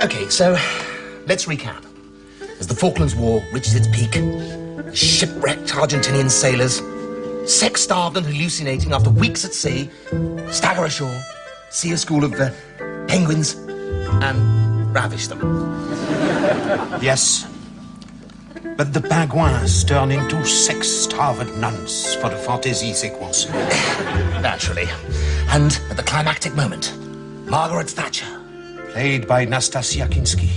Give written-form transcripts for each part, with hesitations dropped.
OK, so let's recap. As the Falklands War reaches its peak, shipwrecked Argentinian sailors, sex-starved and hallucinating after weeks at sea, stagger ashore, see a school of penguins, and ravish them. Yes. But the penguins turn into sex-starved nuns for the fantasy sequence. Naturally. And at the climactic moment, Margaret Thatcher. Played by Nastasia Kinski.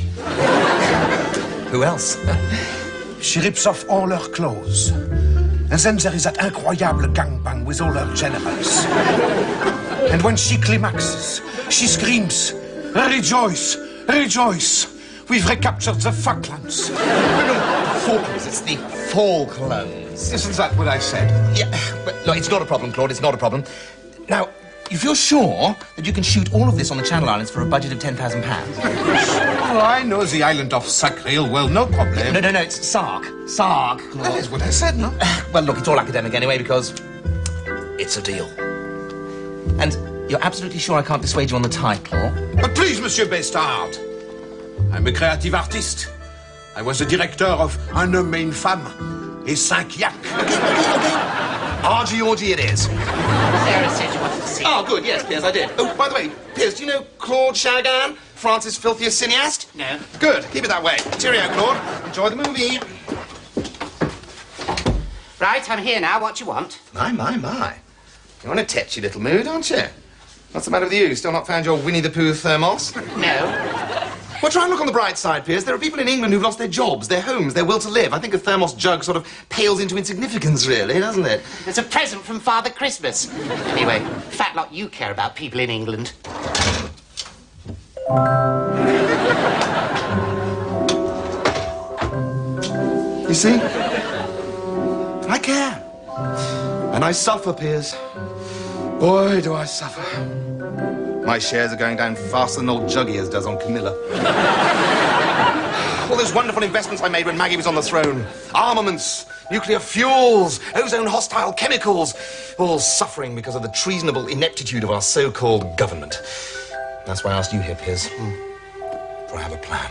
Who else? She rips off all her clothes. And then there is that incroyable gangbang with all her generals. And when she climaxes, she screams, "Rejoice! Rejoice! We've recaptured the Falklands." Falklands, it's the Falklands. Isn't that what I said? Yeah, but look, it's not a problem, Claude, it's not a problem. Now, if you're sure that you can shoot all of this on the Channel Islands for a budget of £10,000... Oh, I know the island of Sacril well, no problem. No, it's Sark. Sark, Claude. That is what I said, no? Well, look, it's all academic anyway, because it's a deal. And you're absolutely sure I can't dissuade you on the title? But please, Monsieur Bestard. I'm a creative artist. I was the director of Un homme et une femme et 5 yak. Okay. Argy-orgy it is. Sarah said you wanted to see. Oh, good, yes, Piers, I did. Oh, by the way, Piers, do you know Claude Chagall, France's filthiest cineast? No. Good, keep it that way. Cheerio, Claude. Enjoy the movie. Right, I'm here now. What do you want? My. You're in a tetchy little mood, aren't you? What's the matter with you? Still not found your Winnie the Pooh thermos? No. Well, try and look on the bright side, Piers. There are people in England who've lost their jobs, their homes, their will to live. I think a thermos jug sort of pales into insignificance, really, doesn't it? It's a present from Father Christmas. Anyway, fat lot you care about people in England. You see? I care. And I suffer, Piers. Boy, do I suffer. My shares are going down faster than old Juggiers does on Camilla. All those wonderful investments I made when Maggie was on the throne. Armaments, nuclear fuels, ozone-hostile chemicals. All suffering because of the treasonable ineptitude of our so-called government. That's why I asked you here, Piers. For I have a plan.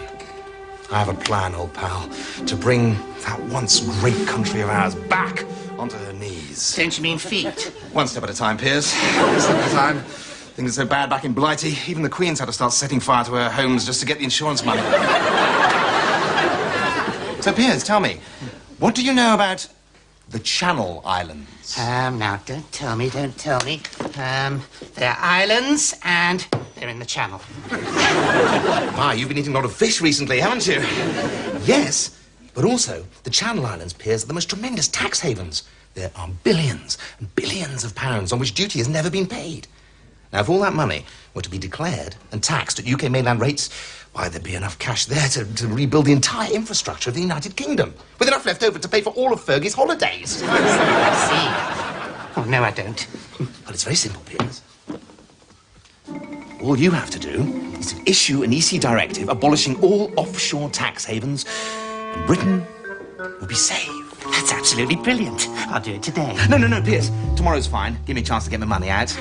I have a plan, old pal, to bring that once great country of ours back onto her knees. Don't you mean feet? One step at a time, Piers. One step at a time. Things are so bad back in Blighty, even the Queen's had to start setting fire to her homes just to get the insurance money. So, Piers, tell me, what do you know about the Channel Islands? Now, don't tell me. They're islands, and they're in the Channel. My, you've been eating a lot of fish recently, haven't you? Yes, but also, the Channel Islands, Piers, are the most tremendous tax havens. There are billions and billions of pounds on which duty has never been paid. Now, if all that money were to be declared and taxed at UK mainland rates, why, there'd be enough cash there to rebuild the entire infrastructure of the United Kingdom, with enough left over to pay for all of Fergie's holidays. I see. Oh, no, I don't. Well, it's very simple, Piers. All you have to do is to issue an EC directive abolishing all offshore tax havens, and Britain will be saved. That's absolutely brilliant. I'll do it today. No, Piers. Tomorrow's fine. Give me a chance to get my money out.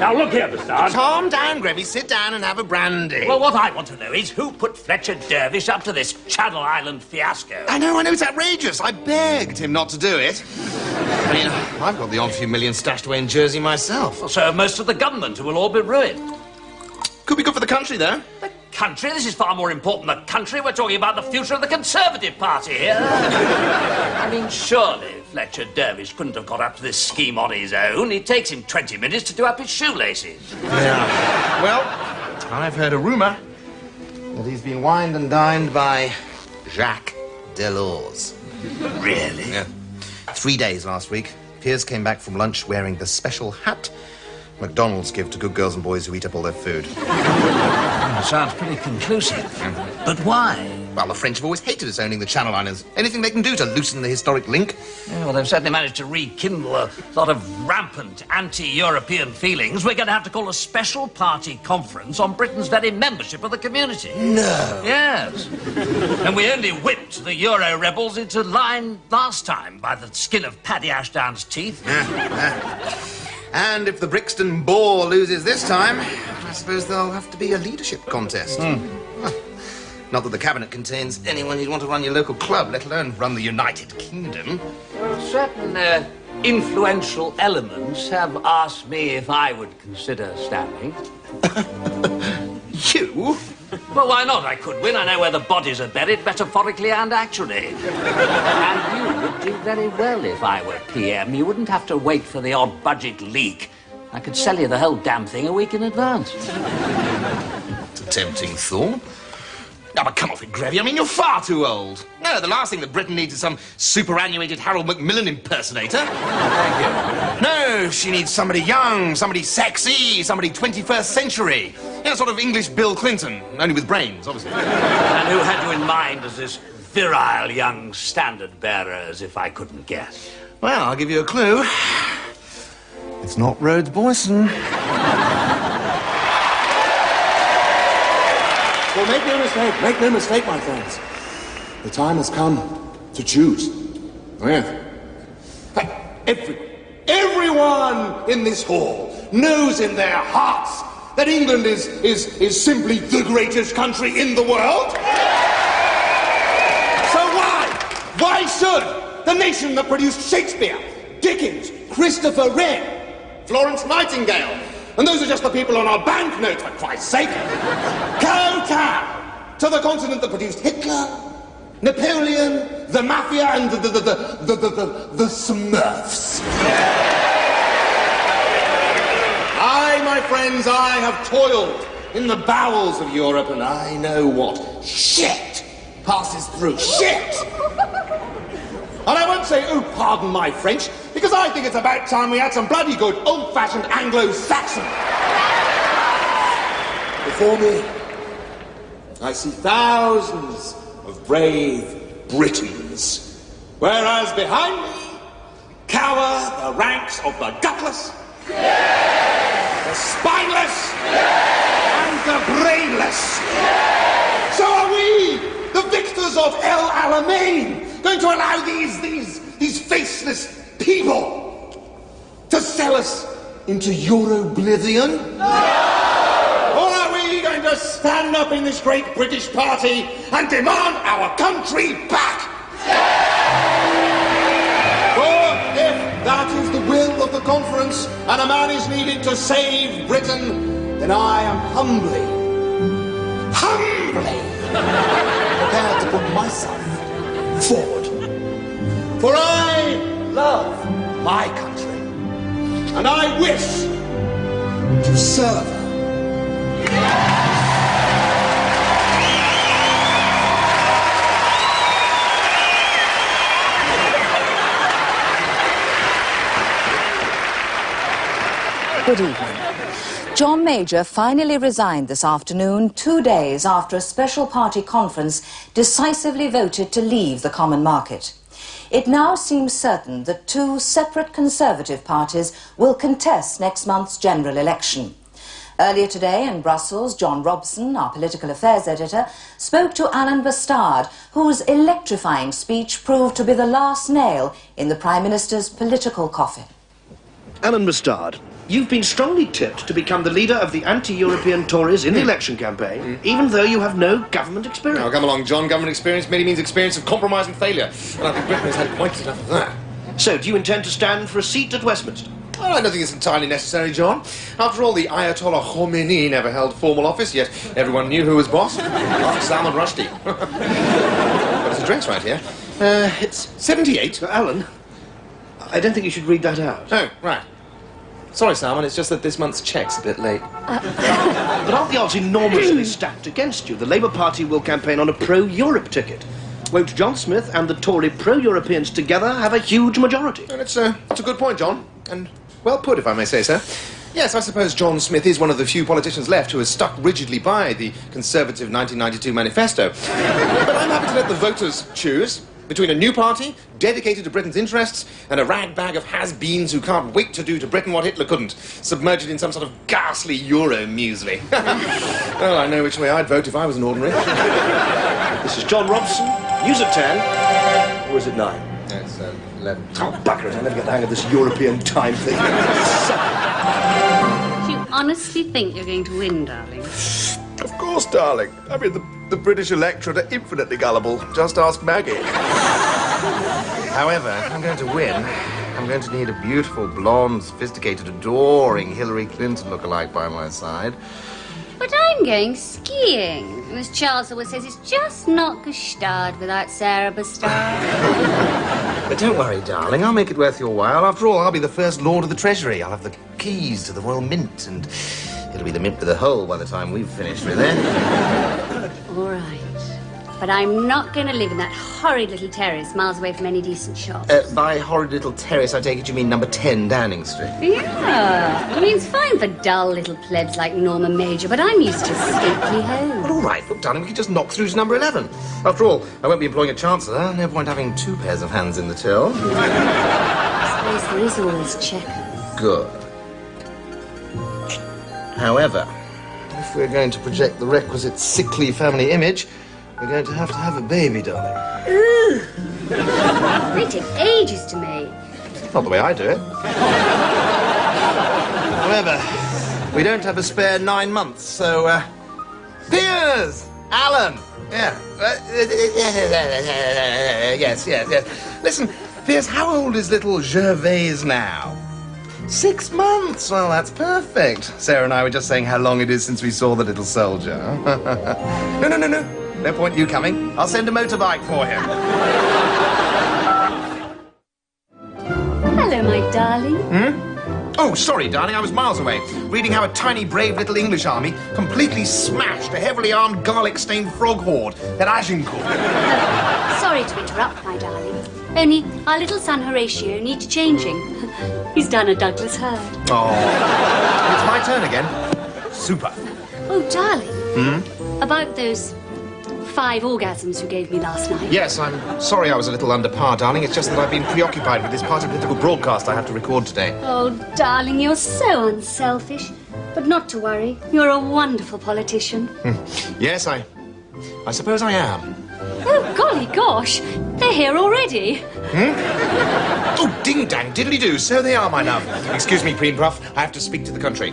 Now, look here, Bastard. Calm down, Grevy. Sit down and have a brandy. Well, what I want to know is who put Fletcher Dervish up to this Channel Island fiasco? I know, it's outrageous. I begged him not to do it. I mean, I've got the odd few million stashed away in Jersey myself. Well, so have most of the government, who will all be ruined. Could be good for the country, though. The country? This is far more important than the country. We're talking about the future of the Conservative Party here. I mean, surely Fletcher Dervish couldn't have got up to this scheme on his own. It takes him 20 minutes to do up his shoelaces. Yeah. Well, I've heard a rumour that he's been wined and dined by Jacques Delors. Really? Yeah. 3 days last week. Piers came back from lunch wearing the special hat McDonald's give to good girls and boys who eat up all their food. Sounds pretty conclusive. But why? Well, the French have always hated us owning the Channel Islands. Anything they can do to loosen the historic link. Yeah, well, they've certainly managed to rekindle a lot of rampant anti-European feelings. We're going to have to call a special party conference on Britain's very membership of the community. No. Yes. And we only whipped the Euro rebels into line last time by the skin of Paddy Ashdown's teeth. And if the Brixton Boar loses this time, I suppose there'll have to be a leadership contest. Not that the cabinet contains anyone you'd want to run your local club, let alone run the United Kingdom. Well, certain influential elements have asked me if I would consider standing. You? Well, why not? I could win. I know where the bodies are buried, metaphorically and actually. And you would do very well if I were PM. You wouldn't have to wait for the odd budget leak. I could sell you the whole damn thing a week in advance. It's a tempting thought. No, but come off it, Grevy. I mean, you're far too old. No, the last thing that Britain needs is some superannuated Harold Macmillan impersonator. Thank you. No, she needs somebody young, somebody sexy, somebody 21st century. You know, sort of English Bill Clinton, only with brains, obviously. And who had you in mind as this virile young standard bearer, as if I couldn't guess? Well, I'll give you a clue. It's not Rhodes Boyson. Well, make no mistake, my friends. The time has come to choose. Yes. Everyone in this hall knows in their hearts that England is simply the greatest country in the world. So why should the nation that produced Shakespeare, Dickens, Christopher Wren, Florence Nightingale, and those are just the people on our banknote, for Christ's sake, kowtow to the continent that produced Hitler, Napoleon, the Mafia, and the Smurfs? My friends, I have toiled in the bowels of Europe, and I know what shit passes through shit. And I won't say, oh, pardon my French, because I think it's about time we had some bloody good old-fashioned Anglo-Saxon. Before me, I see thousands of brave Britons, whereas behind me cower the ranks of the gutless, the spineless, and the brainless. So are we, the victors of El Alamein, going to allow these faceless people to sell us into your oblivion? Or are we going to stand up in this great British party and demand our country back? For if that is the will of the conference and a man is needed to save Britain, then I am humbly prepared to put myself forward. For I love my country, and I wish to serve her. Good evening. John Major finally resigned this afternoon, 2 days after a special party conference decisively voted to leave the common market. It now seems certain that two separate Conservative parties will contest next month's general election. Earlier today in Brussels, John Robson, our political affairs editor, spoke to Alan Bastard, whose electrifying speech proved to be the last nail in the Prime Minister's political coffin. Alan Bastard, you've been strongly tipped to become the leader of the anti-European Tories in the election campaign, even though you have no government experience. Now, come along, John. Government experience merely means experience of compromise and failure. And I think Britain has had quite enough of that. So, do you intend to stand for a seat at Westminster? Well, I don't think it's entirely necessary, John. After all, the Ayatollah Khomeini never held formal office, yet everyone knew who was boss. Ask Salman Rushdie. Got his address right here. It's 78. Alan, I don't think you should read that out. Oh, right. Sorry, Salman, it's just that this month's cheque's a bit late. But aren't the odds enormously stacked against you? The Labour Party will campaign on a pro-Europe ticket. Won't John Smith and the Tory pro-Europeans together have a huge majority? And it's a good point, John. And well put, if I may say so. Yes, I suppose John Smith is one of the few politicians left who has stuck rigidly by the Conservative 1992 manifesto. But I'm happy to let the voters choose between a new party, dedicated to Britain's interests, and a ragbag of has-beens who can't wait to do to Britain what Hitler couldn't, submerged in some sort of ghastly Euro muesli. Well, I know which way I'd vote if I was an ordinary. This is John Robson, news at 10, or is it 9? It's 11. Oh, buggers, I never get the hang of this European time thing. To honestly think you're going to win, darling? Of course, darling. I mean, the British electorate are infinitely gullible. Just ask Maggie. However, if I'm going to win, I'm going to need a beautiful, blonde, sophisticated, adoring Hillary Clinton lookalike by my side. But I'm going skiing. As Charles always says, it's just not Gestard without Sarah Bastard. But don't worry, darling. I'll make it worth your while. After all, I'll be the first Lord of the Treasury. I'll have the keys to the Royal Mint, and it'll be the mint with a hole by the time we've finished with it. All right. But I'm not going to live in that horrid little terrace miles away from any decent shops. By horrid little terrace, I take it you mean number 10 Downing Street. Yeah. I mean, it's fine for dull little plebs like Norma Major, but I'm used to stately homes. Well, all right. Look, darling, we can just knock through to number 11. After all, I won't be employing a chancellor. No point having 2 pairs of hands in the till. I suppose there is all those checkers. Good. However, if we're going to project the requisite sickly family image, we're going to have a baby, darling. Ooh. They take ages to make. Not the way I do it. However, we don't have a spare 9 months, so, Piers! Alan! Yeah. Yes. Listen, Piers, how old is little Gervais now? 6 months. Well, that's perfect. Sarah and I were just saying how long it is since we saw the little soldier. No. No point you coming. I'll send a motorbike for him. Hello, my darling. Oh, sorry, darling. I was miles away, reading how a tiny, brave little English army completely smashed a heavily armed, garlic-stained frog horde at Agincourt. Sorry to interrupt, my darling. Only our little son Horatio needs changing. He's done a Douglas herd. Oh, it's my turn again. Super. Oh, darling. About those 5 orgasms you gave me last night. Yes, I'm sorry I was a little under par, darling. It's just that I've been preoccupied with this party political broadcast I have to record today. Oh, darling, you're so unselfish. But not to worry, you're a wonderful politician. Yes, I suppose I am. Oh, golly gosh, they're here already. Oh, ding-dang, diddly-do, so they are, my love. Excuse me, Preen-Bruff, I have to speak to the country.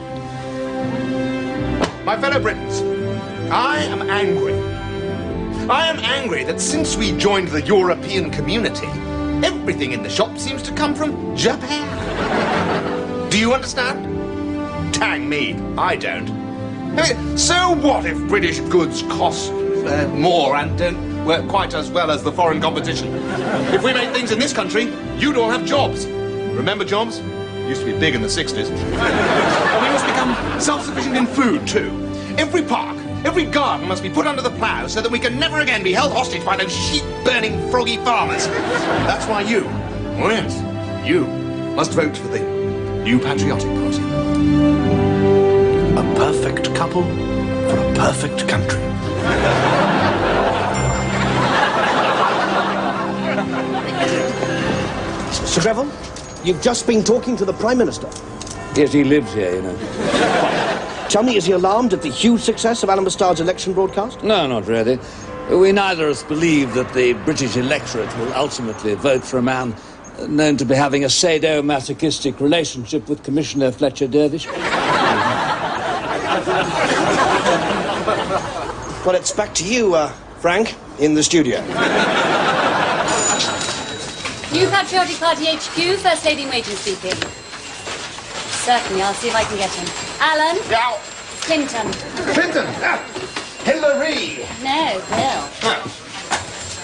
My fellow Britons, I am angry. I am angry that since we joined the European community, everything in the shop seems to come from Japan. Do you understand? Tang me, I don't. I mean, so what if British goods cost more and don't work quite as well as the foreign competition? If we make things in this country, you'd all have jobs. Remember jobs? Used to be big in the 60s. And we must become self-sufficient in food, too. Every park, every garden must be put under the plough so that we can never again be held hostage by those sheep-burning, froggy farmers. That's why you, oh yes, you, must vote for the New Patriotic Party. A perfect couple for a perfect country. Sir Greville, you've just been talking to the Prime Minister. Yes, he lives here, you know. Tell me, is he alarmed at the huge success of Alan Bastard's election broadcast? No, not really. We neither of us believe that the British electorate will ultimately vote for a man known to be having a sadomasochistic relationship with Commissioner Fletcher Dervish. Well, it's back to you, Frank, in the studio. New Patriotic Party HQ, First Lady in Waiting speaking. Certainly, I'll see if I can get him. Alan? Now, Clinton. Clinton! Hillary! No, Bill.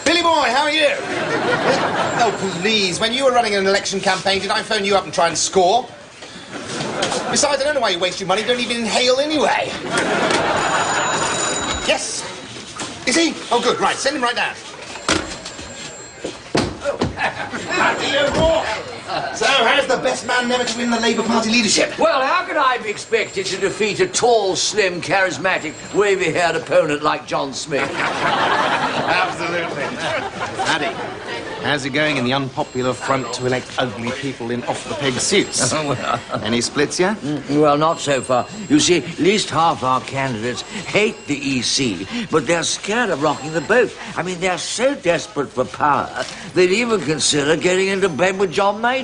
Billy boy, how are you? Oh, please, when you were running an election campaign, did I phone you up and try and score? Besides, I don't know why you waste your money. You don't even inhale anyway. Yes. Is he? Oh, good. Right, send him right down. So, how's the best man never to win the Labour Party leadership? Well, how could I be expected to defeat a tall, slim, charismatic, wavy-haired opponent like John Smith? Absolutely. Paddy, how's it going in the unpopular front to elect ugly people in off-the-peg suits? Any splits yet? Well, not so far. You see, at least half our candidates hate the EC, but they're scared of rocking the boat. I mean, they're so desperate for power, they'd even consider getting into bed with John Major.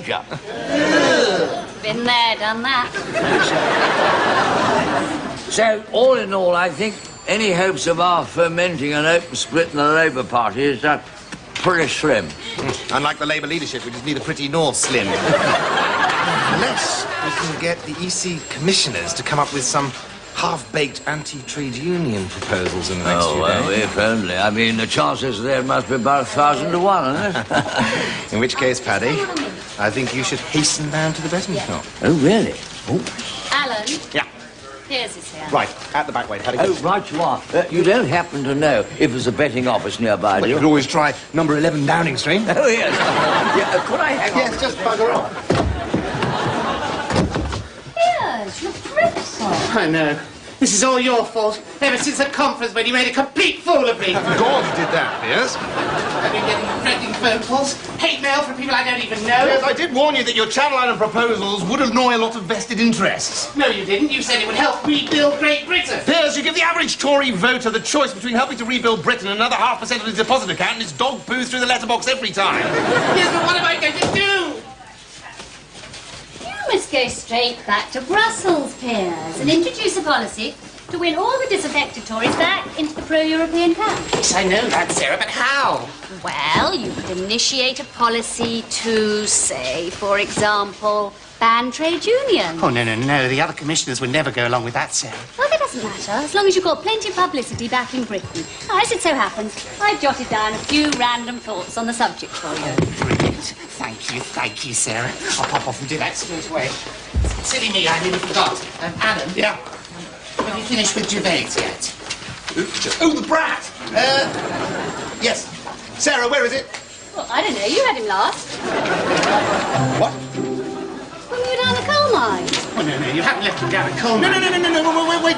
Been there, done that. So, all in all, I think any hopes of our fomenting an open split in the Labour Party is pretty slim. Unlike the Labour leadership, which is neither pretty nor slim. Unless we can get the EC commissioners to come up with some half-baked anti-trade union proposals in the next few well, days. if only. I mean, the chances there must be about 1,000 to 1, isn't it? In which case, Paddy, I think you should hasten down to the betting shop. Oh, really? Oh. Alan, Yeah. here's his here. Right, at the back way, Paddy. Oh, right you are. You don't happen to know if there's a betting office nearby, Well, do you you? could always try number 11 Downing Street. Oh, yes. Yeah, could I hang on? Yes, just bugger off. Here's your proposal. I know. This is all your fault. Ever since the conference when you made a complete fool of me. God did that, Piers. I've been getting threatening phone calls, hate mail from people I don't even know. Yes, I did warn you that your Channel Island proposals would annoy a lot of vested interests. No, you didn't. You said it would help rebuild Great Britain. Piers, you give the average Tory voter the choice between helping to rebuild Britain and another 0.5% of his deposit account, and it's dog poos through the letterbox every time. Yes, but what am I going to do? You must go straight back to Brussels, Piers, and introduce a policy to win all the disaffected Tories back into the pro-European camp. Yes, I know that, Sarah, but how? Well, you could initiate a policy to, say, for example, ban trade unions. Oh, no. The other commissioners would never go along with that, Sarah. Well, that doesn't matter, as long as you've got plenty of publicity back in Britain. Now, as it so happens, I've jotted down a few random thoughts on the subject for you. Brilliant. Thank you, Sarah. I'll pop off and do that straight away. Silly me, I nearly forgot. Alan? Yeah. Have you finished with Gervais yet? Oh, the brat! Yes. Sarah, where is it? Well, I don't know, you had him last. What? When we were down the coal mine. Oh, no, you haven't left him down a coal No, mine.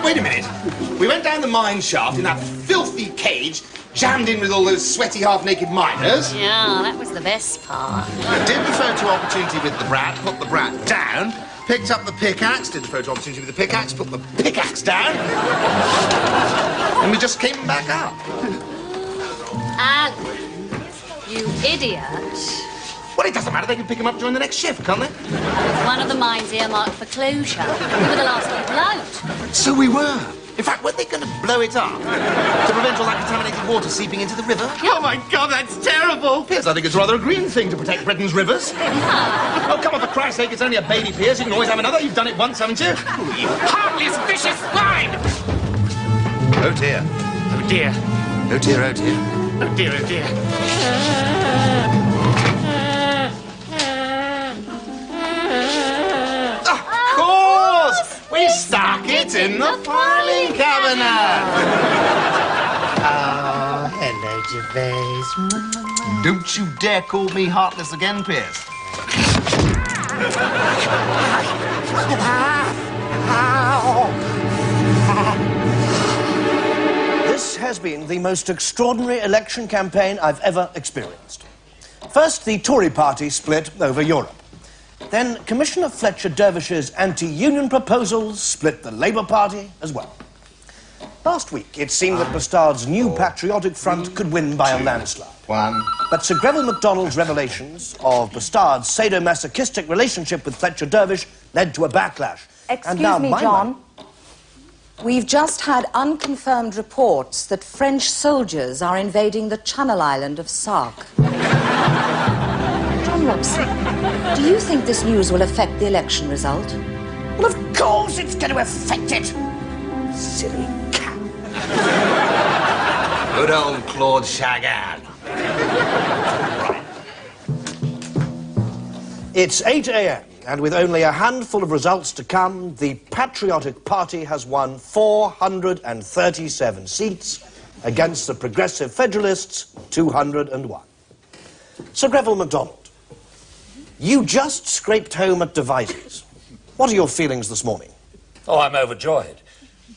wait a minute. We went down the mine shaft in that filthy cage, jammed in with all those sweaty, half-naked miners. Yeah, that was the best part. I did the photo opportunity with the brat, put the brat down, picked up the pickaxe, did the photo opportunity with the pickaxe, put the pickaxe down, and we just came back up. Alan, you idiot. Well, it doesn't matter. They can pick him up during the next shift, can't they? One of the mines earmarked for closure. We were the last people out. So we were. In fact, weren't they going to blow it up to prevent all that contaminated water seeping into the river? Oh, my God, that's terrible. Piers, I think it's rather a green thing to protect Britain's rivers. Oh, come on, for Christ's sake, it's only a baby, Piers. You can always have another. You've done it once, haven't you? You heartless, vicious swine! Oh, dear. Oh, dear. Oh, dear, oh, dear. Oh, dear, oh, dear. Of course! We stuck it in the filing cabinet! Oh, hello, Gervais. Don't you dare call me heartless again, Piers. This has been the most extraordinary election campaign I've ever experienced. First, the Tory party split over Europe. Then, Commissioner Fletcher Dervish's anti-union proposals split the Labour Party as well. Last week, it seemed that Bastard's new patriotic front could win by a landslide. But Sir Greville MacDonald's revelations of Bastard's sadomasochistic relationship with Fletcher Dervish led to a backlash. Excuse me, John. We've just had unconfirmed reports that French soldiers are invading the Channel Island of Sark. John Robson, do you think this news will affect the election result? Well, of course it's going to affect it. Silly cat. Good old Claude Chagall. It's 8 a.m., and with only a handful of results to come, the Patriotic Party has won 437 seats against the Progressive Federalists' 201. Sir Greville MacDonald, you just scraped home at Devizes. What are your feelings this morning? Oh, I'm overjoyed.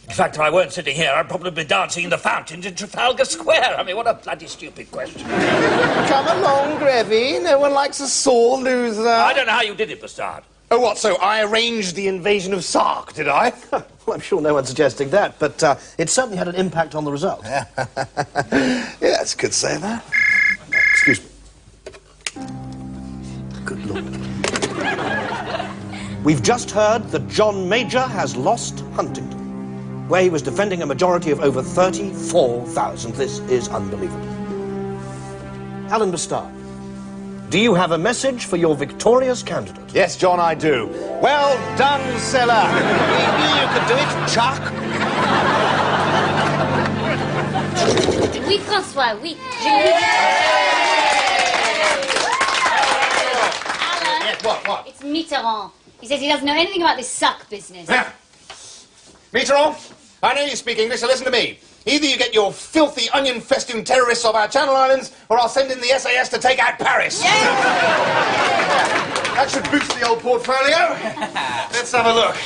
In fact, if I weren't sitting here, I'd probably be dancing in the fountains in Trafalgar Square. I mean, what a bloody stupid question. Come along, Grevy. No one likes a sore loser. I don't know how you did it, Bastard. Oh, what, so I arranged the invasion of Sark, did I? Well, I'm sure no one's suggesting that, but it certainly had an impact on the result. Yeah, that's good say that. Excuse me. Good Lord. We've just heard that John Major has lost Huntingdon. where he was defending a majority of over 34,000. This is unbelievable. Alan Bastard, do you have a message for your victorious candidate? Yes, John, I do. Well done, Sella. We knew you could do it, Chuck. Oui, François, oui. Alan, Yes, what? it's Mitterrand. He says he doesn't know anything about this suck business. Yeah. Mitterrand, I know you speak English, so listen to me. Either you get your filthy, onion-festooned terrorists off our Channel Islands, or I'll send in the SAS to take out Paris. Yeah. That should boost the old portfolio. Let's have a look.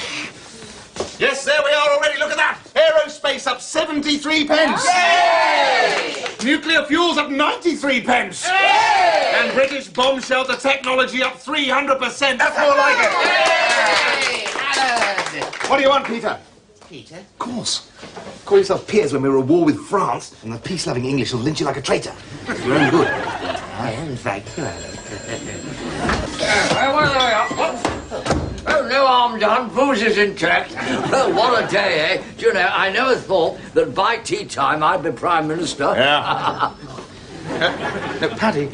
Yes, there we are already. Look at that. Aerospace up 73 pence. Yay! Nuclear fuels up 93 pence. Yay! And British bomb shelter technology up 300%. That's more like it. Hey, Alan! What do you want, Peter? Peter? Of course. Call yourself peers when we were at war with France, and the peace-loving English will lynch you like a traitor. It's your own good. Thank you, Alan. Oh, no harm done. Booze is intact. Oh, what a day, eh? Do you know, I never thought that by tea time I'd be Prime Minister. Yeah. No, Paddy,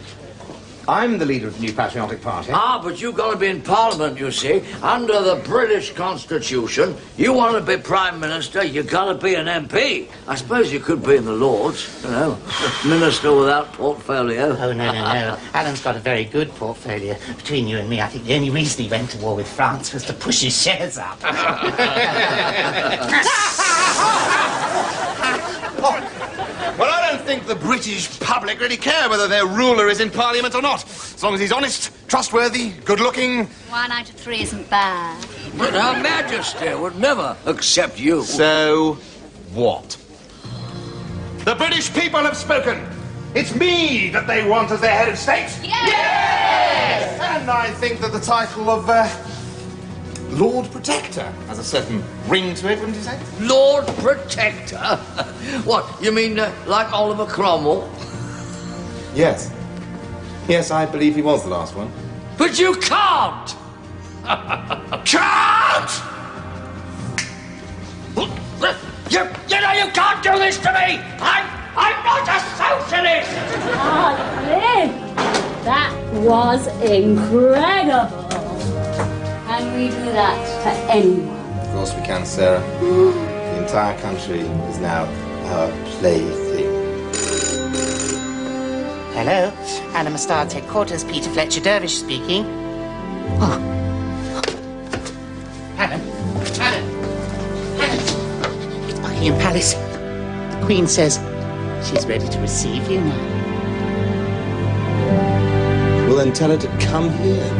I'm the leader of the new patriotic party. Ah, but you've got to be in Parliament, you see. Under the British Constitution, you want to be Prime Minister, you've got to be an MP. I suppose you could be in the Lords, you know, Minister without portfolio. Oh, no. Alan's got a very good portfolio. Between you and me, I think the only reason he went to war with France was to push his shares up. Well, I don't think the British public really care whether their ruler is in Parliament or not. As long as he's honest, trustworthy, good-looking. 1 out of 3 isn't bad. But Her Majesty would never accept you. So, what? The British people have spoken. It's me that they want as their head of state. Yes! And I think that the title of Lord Protector has a certain ring to it, wouldn't you say? Lord Protector? What, you mean like Oliver Cromwell? Yes. Yes, I believe he was the last one. But you can't! Can't! You know you can't do this to me! I'm not a socialist! Alan, that was incredible. Can we do that for anyone? Of course we can, Sarah. The entire country is now our plaything. Hello, Alan Mustard's headquarters, Peter Fletcher Dervish speaking. Oh. Alan. It's Buckingham Palace. The Queen says she's ready to receive you now. Well, then tell her to come here.